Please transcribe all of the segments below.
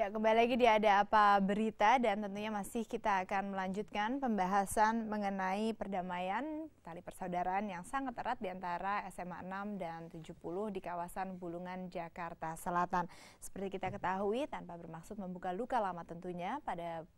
Ya, kembali lagi di Ada Apa Berita dan tentunya masih kita akan melanjutkan pembahasan mengenai perdamaian tali persaudaraan yang sangat erat di antara SMA 6 dan 70 di kawasan Bulungan, Jakarta Selatan. Seperti kita ketahui, tanpa bermaksud membuka luka lama tentunya, pada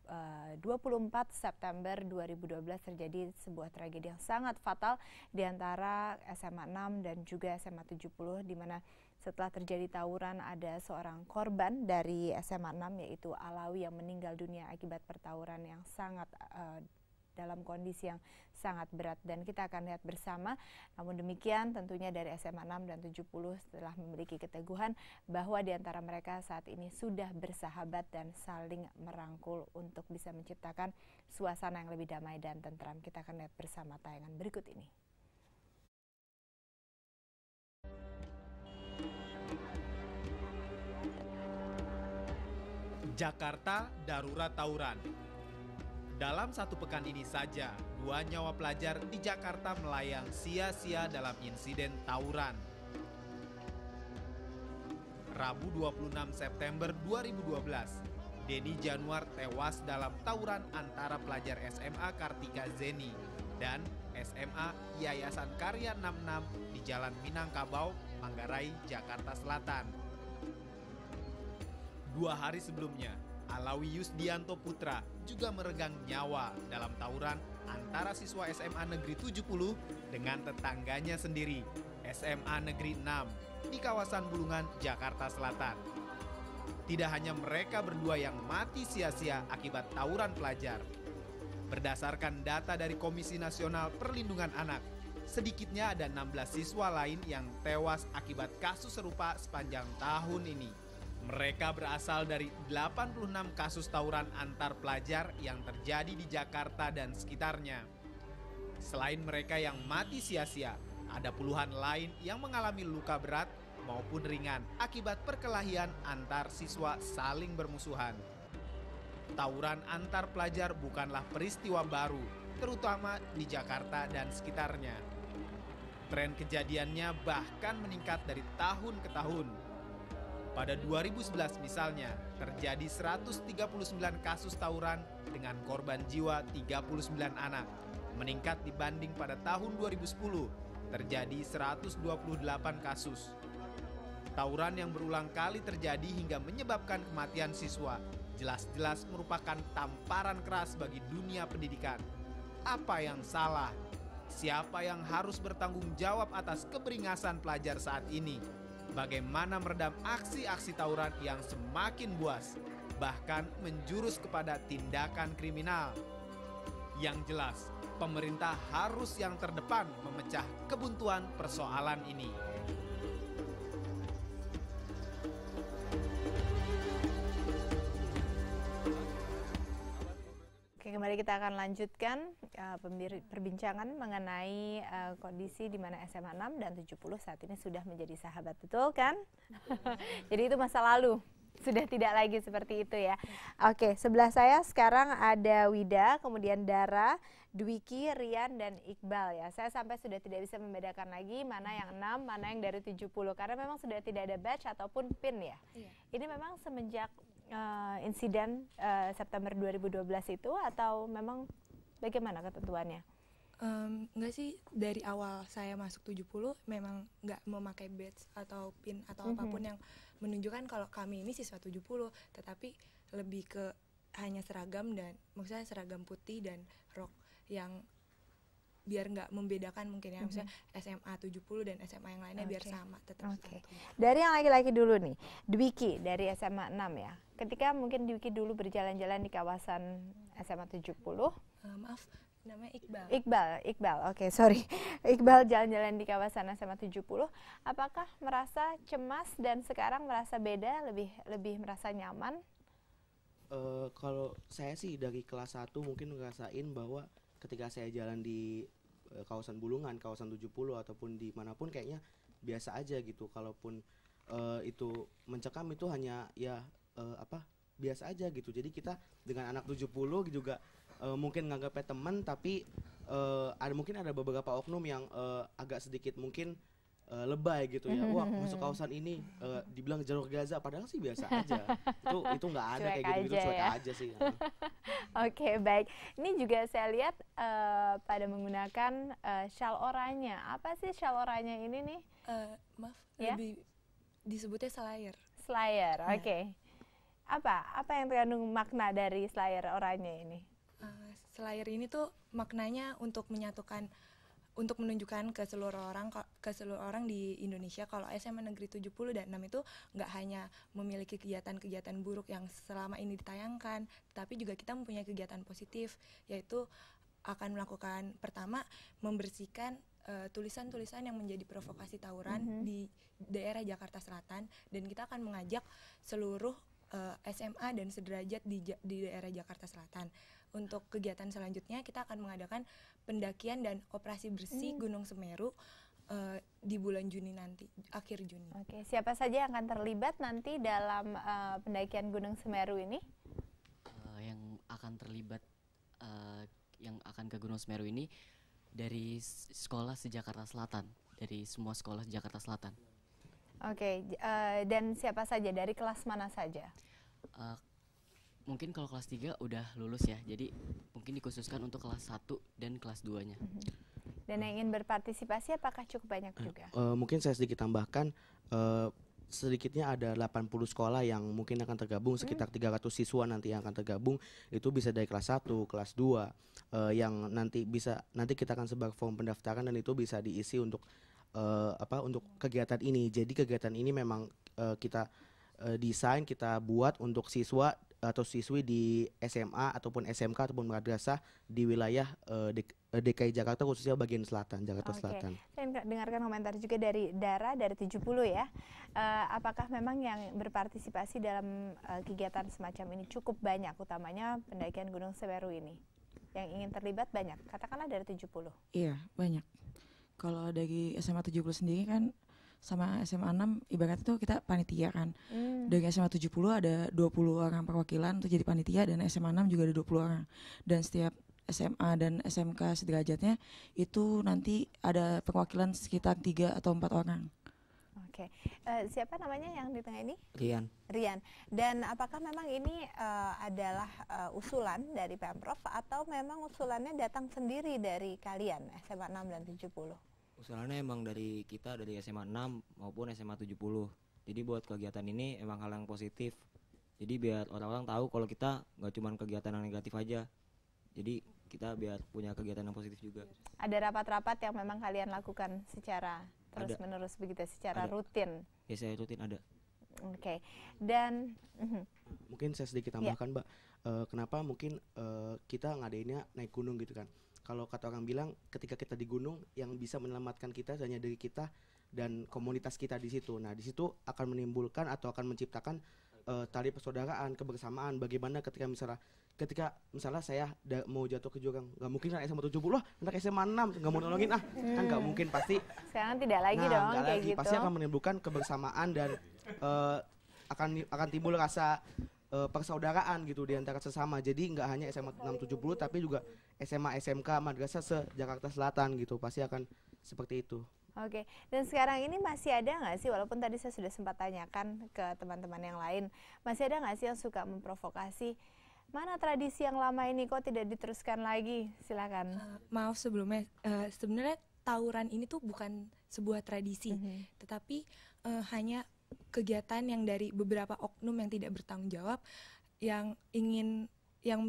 24 September 2012 terjadi sebuah tragedi yang sangat fatal di antara SMA 6 dan juga SMA 70, di mana setelah terjadi tawuran ada seorang korban dari SMA 6 yaitu Alawi yang meninggal dunia akibat pertawuran yang sangat dalam kondisi yang sangat berat, dan kita akan lihat bersama. Namun demikian tentunya dari SMA 6 dan 70 setelah memiliki keteguhan bahwa di antara mereka saat ini sudah bersahabat dan saling merangkul untuk bisa menciptakan suasana yang lebih damai dan tentram. Kita akan lihat bersama tayangan berikut ini. Jakarta darurat tawuran. Dalam satu pekan ini saja, 2 nyawa pelajar di Jakarta melayang sia-sia dalam insiden tawuran. Rabu 26 September 2012, Denny Januar tewas dalam tawuran antara pelajar SMA Kartika Zeni dan SMA Yayasan Karya 66 di Jalan Minangkabau, Manggarai, Jakarta Selatan. 2 hari sebelumnya, Alawi Yusdianto Putra juga meregang nyawa dalam tawuran antara siswa SMA Negeri 70 dengan tetangganya sendiri, SMA Negeri 6 di kawasan Bulungan, Jakarta Selatan. Tidak hanya mereka berdua yang mati sia-sia akibat tawuran pelajar. Berdasarkan data dari Komisi Nasional Perlindungan Anak, sedikitnya ada 16 siswa lain yang tewas akibat kasus serupa sepanjang tahun ini. Mereka berasal dari 86 kasus tawuran antar pelajar yang terjadi di Jakarta dan sekitarnya. Selain mereka yang mati sia-sia, ada puluhan lain yang mengalami luka berat maupun ringan akibat perkelahian antar siswa saling bermusuhan. Tawuran antar pelajar bukanlah peristiwa baru, terutama di Jakarta dan sekitarnya. Tren kejadiannya bahkan meningkat dari tahun ke tahun. Pada 2011 misalnya, terjadi 139 kasus tawuran dengan korban jiwa 39 anak. Meningkat dibanding pada tahun 2010, terjadi 128 kasus. Tawuran yang berulang kali terjadi hingga menyebabkan kematian siswa jelas-jelas merupakan tamparan keras bagi dunia pendidikan. Apa yang salah? Siapa yang harus bertanggung jawab atas keberingasan pelajar saat ini? Bagaimana meredam aksi-aksi tawuran yang semakin buas, bahkan menjurus kepada tindakan kriminal? Yang jelas, pemerintah harus yang terdepan memecah kebuntuan persoalan ini. Oke, kembali kita akan lanjutkan perbincangan mengenai kondisi di mana SMA 6 dan 70 saat ini sudah menjadi sahabat, betul kan? Jadi itu masa lalu, sudah tidak lagi seperti itu ya. Oke, sebelah saya sekarang ada Wida, kemudian Dara, Dwiki, Rian, dan Iqbal ya. Saya sampai sudah tidak bisa membedakan lagi mana yang 6, mana yang dari 70, karena memang sudah tidak ada badge ataupun pin ya. Iya. Ini memang semenjak insiden September 2012 itu, atau memang bagaimana ketentuannya? Enggak sih, dari awal saya masuk 70 memang nggak memakai badge atau pin atau apapun yang menunjukkan kalau kami ini siswa 70, tetapi lebih ke hanya seragam, dan maksudnya seragam putih dan rok yang biar nggak membedakan mungkin ya, misalnya SMA 70 dan SMA yang lainnya biar sama, tetap satu. Dari yang laki-laki dulu nih, Dwiki dari SMA 6 ya. Ketika mungkin Dwiki dulu berjalan-jalan di kawasan SMA 70. Maaf, namanya Iqbal. Iqbal, oke, sorry. Iqbal jalan-jalan di kawasan SMA 70. Apakah merasa cemas dan sekarang merasa beda, lebih merasa nyaman? Kalau saya sih dari kelas 1 mungkin ngerasain bahwa ketika saya jalan di kawasan Bulungan, kawasan 70 ataupun dimanapun kayaknya biasa aja gitu. Kalaupun itu mencekam itu hanya ya biasa aja gitu. Jadi kita dengan anak 70 juga mungkin nganggapnya teman, tapi mungkin ada beberapa oknum yang agak sedikit mungkin lebay gitu ya. Wah, masuk kawasan ini dibilang jalur Gaza, padahal sih biasa aja. Itu nggak ada Cuek kayak gitu-gitu, aja cuek ya. aja sih. Oke, baik. Ini juga saya lihat pada menggunakan shawl oranye. Apa sih shawl oranye ini nih? Maaf, Ya? lebih disebutnya Slayer. Slayer, Ya. oke. Apa yang terkandung makna dari Slayer oranye ini? Slayer ini tuh maknanya untuk menyatukan, untuk menunjukkan ke seluruh orang di Indonesia kalau SMA Negeri 70 dan 6 itu nggak hanya memiliki kegiatan-kegiatan buruk yang selama ini ditayangkan, tapi juga kita mempunyai kegiatan positif, yaitu akan melakukan pertama membersihkan tulisan-tulisan yang menjadi provokasi tawuran di daerah Jakarta Selatan, dan kita akan mengajak seluruh SMA dan sederajat di daerah Jakarta Selatan. Untuk kegiatan selanjutnya kita akan mengadakan pendakian dan operasi bersih Gunung Semeru di bulan Juni nanti, akhir Juni. Oke, siapa saja yang akan terlibat nanti dalam pendakian Gunung Semeru ini? Yang akan terlibat, yang akan ke Gunung Semeru ini dari sekolah se-Jakarta Selatan, dari semua sekolah Jakarta Selatan. Oke, dan siapa saja, dari kelas mana saja? Mungkin kalau kelas 3 udah lulus ya, jadi mungkin dikhususkan untuk kelas 1 dan kelas 2-nya. Dan yang ingin berpartisipasi apakah cukup banyak juga? Mungkin saya sedikit tambahkan, sedikitnya ada 80 sekolah yang mungkin akan tergabung, sekitar 300 siswa nanti yang akan tergabung. Itu bisa dari kelas 1, kelas 2, yang nanti kita akan sebar form pendaftaran dan itu bisa diisi untuk untuk kegiatan ini. Jadi kegiatan ini memang kita desain, kita buat untuk siswa atau siswi di SMA ataupun SMK ataupun madrasah di wilayah DKI Jakarta, khususnya bagian selatan, Jakarta Selatan. Saya dengarkan komentar juga dari Dara dari 70 ya. Apakah memang yang berpartisipasi dalam kegiatan semacam ini cukup banyak, utamanya pendakian Gunung Semeru ini? Yang ingin terlibat banyak, katakanlah dari 70. Iya, banyak. Kalau dari SMA 70 sendiri kan sama SMA 6 ibaratnya tuh kita panitia kan. Dari SMA 70 ada 20 orang perwakilan untuk jadi panitia, dan SMA 6 juga ada 20 orang. Dan setiap SMA dan SMK sederajatnya itu nanti ada perwakilan sekitar 3 atau 4 orang. Oke. Siapa namanya yang di tengah ini? Rian. Dan apakah memang ini adalah usulan dari Pemprov atau memang usulannya datang sendiri dari kalian SMA 6 dan 70? Usulannya emang dari kita, dari SMA 6 maupun SMA 70. Jadi buat kegiatan ini emang hal yang positif. Jadi biar orang-orang tahu kalau kita nggak cuma kegiatan yang negatif aja. Jadi kita biar punya kegiatan yang positif juga. Ada rapat-rapat yang memang kalian lakukan secara terus-menerus begitu, secara rutin? Ya, saya rutin ada. Oke. Dan mungkin saya sedikit tambahkan, Mbak. Kenapa mungkin kita ngadainnya naik gunung gitu kan? Kalau kata orang bilang, ketika kita di gunung, yang bisa menyelamatkan kita hanya diri kita dan komunitas kita di situ. Nah, di situ akan menimbulkan atau akan menciptakan tali persaudaraan, kebersamaan. Bagaimana ketika misalnya saya mau jatuh ke jurang, nggak mungkin anak SMA 70 anak SMA 6 nggak mau nolongin kan nggak mungkin, pasti. Sekarang tidak lagi dong kayak lagi, gitu. pasti akan menimbulkan kebersamaan dan akan timbul rasa persaudaraan gitu di antara sesama. Jadi nggak hanya SMA 670 tapi juga SMA SMK madrasah se-Jakarta Selatan gitu, pasti akan seperti itu. Oke, dan sekarang ini masih ada nggak sih, walaupun tadi saya sudah sempat tanyakan ke teman-teman yang lain, masih ada nggak sih yang suka memprovokasi, mana tradisi yang lama ini kok tidak diteruskan lagi? Silakan. Maaf sebelumnya, sebenarnya tawuran ini tuh bukan sebuah tradisi, tetapi hanya kegiatan yang dari beberapa oknum yang tidak bertanggung jawab, yang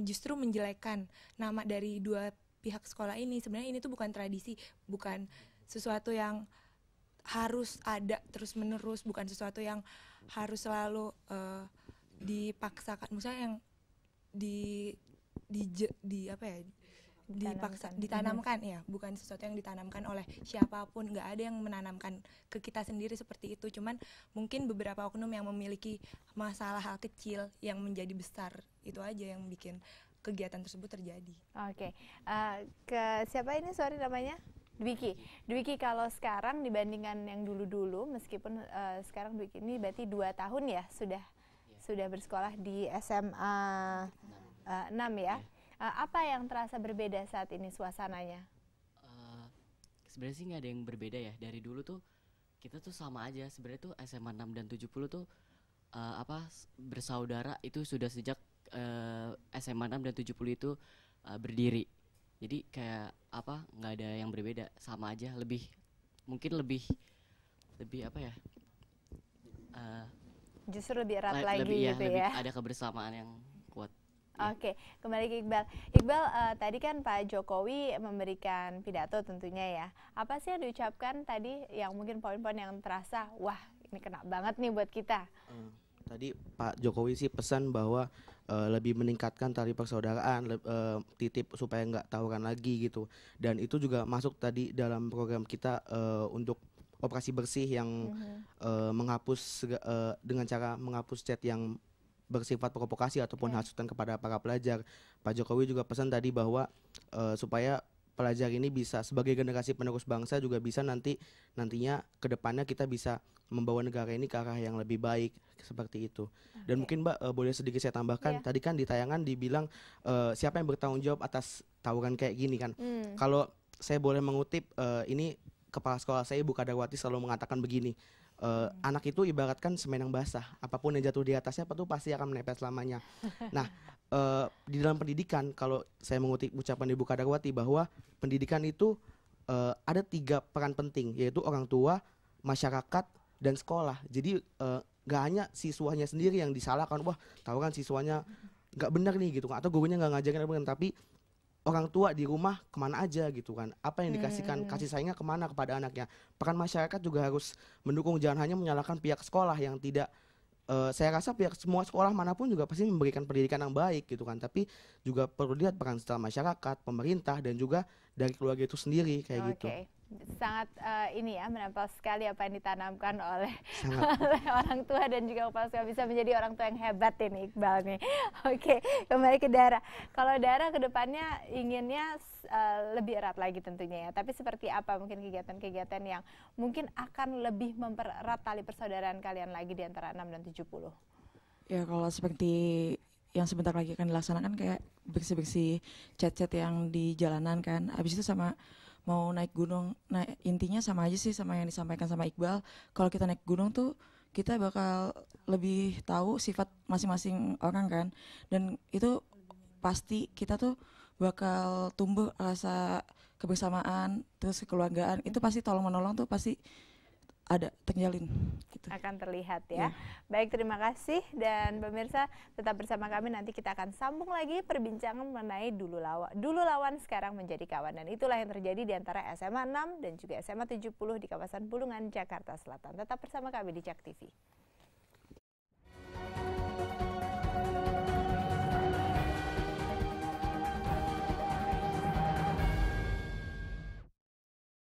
justru menjelekkan nama dari dua pihak sekolah ini. Sebenarnya ini tuh bukan tradisi, bukan sesuatu yang harus ada terus-menerus, bukan sesuatu yang harus selalu dipaksakan. Misalnya yang ditanamkan ya, bukan sesuatu yang ditanamkan oleh siapapun. Nggak ada yang menanamkan ke kita sendiri seperti itu. Cuman mungkin beberapa oknum yang memiliki masalah hal kecil yang menjadi besar, itu aja yang bikin kegiatan tersebut terjadi. Oke, ke siapa ini, sorry namanya? Dwiki, kalau sekarang dibandingkan yang dulu-dulu, meskipun sekarang Dwiki ini berarti 2 tahun ya sudah bersekolah di SMA 6 ya. Apa yang terasa berbeda saat ini suasananya? Sebenarnya sih nggak ada yang berbeda ya. Dari dulu tuh kita tuh sama aja sebenarnya tuh SMA 6 dan 70 tuh bersaudara itu sudah sejak SMA 6 dan 70 itu berdiri. Jadi kayak nggak ada yang berbeda, sama aja, mungkin lebih apa ya? Justru lebih erat lagi lebih, gitu lebih ya. ada kebersamaan yang kuat. Oke, kembali ke Iqbal. Iqbal, tadi kan Pak Jokowi memberikan pidato tentunya ya. Apa sih yang diucapkan tadi yang mungkin poin-poin yang terasa, wah ini kena banget nih buat kita? Tadi Pak Jokowi sih pesan bahwa lebih meningkatkan tali persaudaraan, titip supaya nggak tawuran lagi gitu. Dan itu juga masuk tadi dalam program kita untuk operasi bersih yang menghapus dengan cara menghapus chat yang bersifat provokasi ataupun hasutan kepada para pelajar. Pak Jokowi juga pesan tadi bahwa supaya pelajar ini bisa sebagai generasi penerus bangsa juga bisa nantinya ke depannya kita bisa membawa negara ini ke arah yang lebih baik seperti itu. Dan mungkin Mbak boleh sedikit saya tambahkan, tadi kan di tayangan dibilang siapa yang bertanggung jawab atas tawuran kayak gini kan. Kalau saya boleh mengutip ini kepala sekolah saya Ibu Kadarwati selalu mengatakan begini, anak itu ibaratkan semen yang basah, apapun yang jatuh di atasnya tuh pasti akan menempel selamanya. Nah, di dalam pendidikan kalau saya mengutip ucapan Ibu Kadarwati bahwa pendidikan itu ada 3 peran penting, yaitu orang tua, masyarakat, dan sekolah. Jadi gak hanya siswanya sendiri yang disalahkan, wah tahu kan siswanya gak benar nih gitu kan, atau gurunya gak ngajarin apa, tapi orang tua di rumah kemana aja gitu kan, apa yang dikasihkan kasih sayangnya kemana kepada anaknya. Peran masyarakat juga harus mendukung, jangan hanya menyalahkan pihak sekolah yang tidak. Saya rasa pihak semua sekolah manapun juga pasti memberikan pendidikan yang baik gitu kan, tapi juga perlu lihat peran serta masyarakat, pemerintah, dan juga dari keluarga itu sendiri kayak gitu. Sangat ini ya, menempel sekali apa yang ditanamkan oleh orang tua dan juga kepala sekolah, bisa menjadi orang tua yang hebat ini Iqbal nih. Oke, kembali ke Dara. Kalau Dara kedepannya inginnya lebih erat lagi tentunya ya, tapi seperti apa mungkin kegiatan-kegiatan yang mungkin akan lebih mempererat tali persaudaraan kalian lagi di antara 6 dan 70? Ya kalau seperti yang sebentar lagi akan dilaksanakan kayak bersih-bersih cat-cat yang di jalanan kan, habis itu sama mau naik gunung. Nah intinya sama aja sih sama yang disampaikan sama Iqbal. Kalau kita naik gunung tuh kita bakal lebih tahu sifat masing-masing orang kan, dan itu pasti kita tuh bakal tumbuh rasa kebersamaan, terus kekeluargaan, itu pasti tolong menolong tuh pasti ada terjalin gitu. Akan terlihat ya. Baik, terima kasih, dan pemirsa tetap bersama kami, nanti kita akan sambung lagi perbincangan mengenai dulu lawan sekarang menjadi kawan, dan itulah yang terjadi di antara SMA 6 dan juga SMA 70 di kawasan Bulungan, Jakarta Selatan. Tetap bersama kami di JAK TV.